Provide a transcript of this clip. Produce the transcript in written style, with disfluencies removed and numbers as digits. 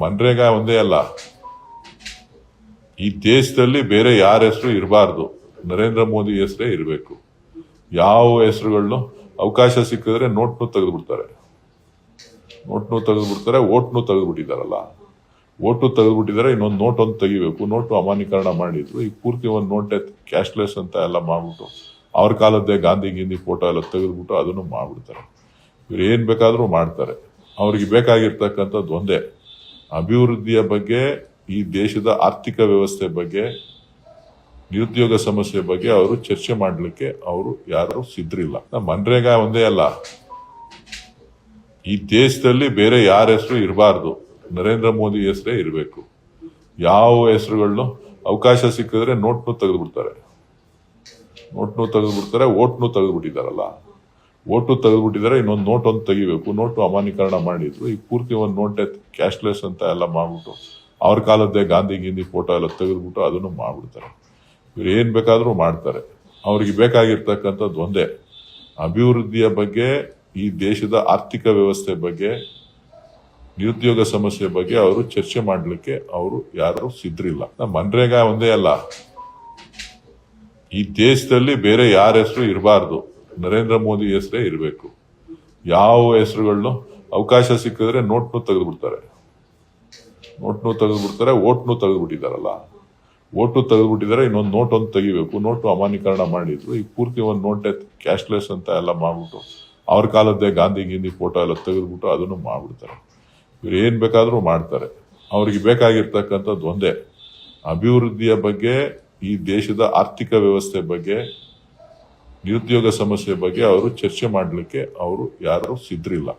ಮನ್ರೇಗಾ ಒಂದೇ ಅಲ್ಲ, ಈ ದೇಶದಲ್ಲಿ ಬೇರೆ ಯಾರ ಹೆಸರು ಇರಬಾರ್ದು, ನರೇಂದ್ರ ಮೋದಿ ಹೆಸರೇ ಇರಬೇಕು. ಯಾವ ಹೆಸರುಗಳನ್ನು ಅವಕಾಶ ಸಿಕ್ಕಿದ್ರೆ ನೋಟ್ನು ತೆಗೆದುಬಿಡ್ತಾರೆ, ಓಟ್ನು ತೆಗೆದುಬಿಟ್ಟಿದಾರಲ್ಲ, ಓಟು ತೆಗೆದುಬಿಟ್ಟಿದ್ದಾರೆ. ಇನ್ನೊಂದು ನೋಟ್ ಒಂದು ತೆಗಿಬೇಕು, ನೋಟು ಅಮಾನ್ಯೀಕರಣ ಮಾಡಿದ್ರು. ಈಗ ಪೂರ್ತಿ ಒಂದು ನೋಟೆ ಕ್ಯಾಶ್ಲೆಸ್ ಅಂತ ಎಲ್ಲ ಮಾಡ್ಬಿಟ್ಟು ಅವ್ರ ಕಾಲದ್ದೇ ಗಾಂಧಿ ಫೋಟೋ ಎಲ್ಲ ತೆಗೆದ್ಬಿಟ್ಟು ಅದನ್ನು ಮಾಡ್ಬಿಡ್ತಾರೆ. ಇವ್ರು ಏನ್ ಬೇಕಾದ್ರೂ ಮಾಡ್ತಾರೆ. ಅವ್ರಿಗೆ ಬೇಕಾಗಿರ್ತಕ್ಕಂಥದ್ದು ಒಂದೇ, ಅಭಿವೃದ್ಧಿಯ ಬಗ್ಗೆ, ಈ ದೇಶದ ಆರ್ಥಿಕ ವ್ಯವಸ್ಥೆ ಬಗ್ಗೆ, ನಿರುದ್ಯೋಗ ಸಮಸ್ಯೆ ಬಗ್ಗೆ ಅವರು ಚರ್ಚೆ ಮಾಡಲಿಕ್ಕೆ ಅವರು ಯಾರು ಸಿದ್ಧರಿಲ್ಲ. ಮನ್ರೇಗಾ ಒಂದೇ ಅಲ್ಲ, ಈ ದೇಶದಲ್ಲಿ ಬೇರೆ ಯಾರ ಹೆಸರು ಇರಬಾರ್ದು, ನರೇಂದ್ರ ಮೋದಿ ಹೆಸರೇ ಇರಬೇಕು. ಯಾವ ಹೆಸರುಗಳನ್ನು ಅವಕಾಶ ಸಿಕ್ಕಿದ್ರೆ ನೋಟ್ನು ತೆಗೆದುಬಿಡ್ತಾರೆ, ಓಟ್ನು ತೆಗೆದುಬಿಟ್ಟಿದಾರಲ್ಲ, ಓಟು ತೆಗೆದುಬಿಟ್ಟಿದ್ದಾರೆ. ಇನ್ನೊಂದು ನೋಟ್ ಒಂದು ತೆಗಿಬೇಕು, ನೋಟು ಅಮಾನ್ಯೀಕರಣ ಮಾಡಿದ್ರು. ಈಗ ಪೂರ್ತಿ ಒಂದು ನೋಟೆ ಕ್ಯಾಶ್ಲೆಸ್ ಅಂತ ಎಲ್ಲ ಮಾಡ್ಬಿಟ್ಟು ಅವ್ರ ಕಾಲದ್ದೇ ಗಾಂಧಿ ಫೋಟೋ ಎಲ್ಲ ತೆಗೆದ್ಬಿಟ್ಟು ಅದನ್ನು ಮಾಡ್ಬಿಡ್ತಾರೆ. ಇವ್ರು ಏನ್ ಬೇಕಾದ್ರೂ ಮಾಡ್ತಾರೆ. ಅವ್ರಿಗೆ ಬೇಕಾಗಿರ್ತಕ್ಕಂಥದ್ದು ಒಂದೇ, ಅಭಿವೃದ್ಧಿಯ ಬಗ್ಗೆ, ಈ ದೇಶದ ಆರ್ಥಿಕ ವ್ಯವಸ್ಥೆ ಬಗ್ಗೆ, ನಿರುದ್ಯೋಗ ಸಮಸ್ಯೆ ಬಗ್ಗೆ ಅವರು ಚರ್ಚೆ ಮಾಡಲಿಕ್ಕೆ ಅವರು ಯಾರು ಸಿದ್ಧರಿಲ್ಲ. ಮನ್ರೇಗಾ ಒಂದೇ ಅಲ್ಲ, ಈ ದೇಶದಲ್ಲಿ ಬೇರೆ ಯಾರ ಹೆಸರು ಇರಬಾರ್ದು, ನರೇಂದ್ರ ಮೋದಿ ಹೆಸರೇ ಇರಬೇಕು. ಯಾವ ಹೆಸರುಗಳನ್ನು ಅವಕಾಶ ಸಿಕ್ಕಿದ್ರೆ ನೋಟ್ನು ತೆಗೆದುಬಿಡ್ತಾರೆ, ಓಟ್ನು ತೆಗೆದುಬಿಟ್ಟಿದಾರಲ್ಲ, ಓಟು ತೆಗೆದುಬಿಟ್ಟಿದ್ದಾರೆ. ಇನ್ನೊಂದು ನೋಟ್ ಒಂದು ತೆಗಿಬೇಕು, ನೋಟು ಅಮಾನ್ಯೀಕರಣ ಮಾಡಿದ್ರು. ಈಗ ಪೂರ್ತಿ ಒಂದು ನೋಟೆ ಕ್ಯಾಶ್ಲೆಸ್ ಅಂತ ಎಲ್ಲ ಮಾಡ್ಬಿಟ್ಟು ಅವ್ರ ಕಾಲದ್ದೇ ಗಾಂಧಿ ಫೋಟೋ ಎಲ್ಲ ತೆಗೆದ್ಬಿಟ್ಟು ಅದನ್ನು ಮಾಡ್ಬಿಡ್ತಾರೆ. ಇವ್ರು ಏನ್ ಬೇಕಾದ್ರೂ ಮಾಡ್ತಾರೆ. ಅವ್ರಿಗೆ ಬೇಕಾಗಿರ್ತಕ್ಕಂಥದ್ದು ಒಂದೇ, ಅಭಿವೃದ್ಧಿಯ ಬಗ್ಗೆ, ಈ ದೇಶದ ಆರ್ಥಿಕ ವ್ಯವಸ್ಥೆ ಬಗ್ಗೆ, ನಿರುದ್ಯೋಗ ಸಮಸ್ಯೆ ಬಗ್ಗೆ ಅವರು ಚರ್ಚೆ ಮಾಡಲಿಕ್ಕೆ ಅವರು ಯಾರು ಸಿದ್ಧರಿಲ್ಲ.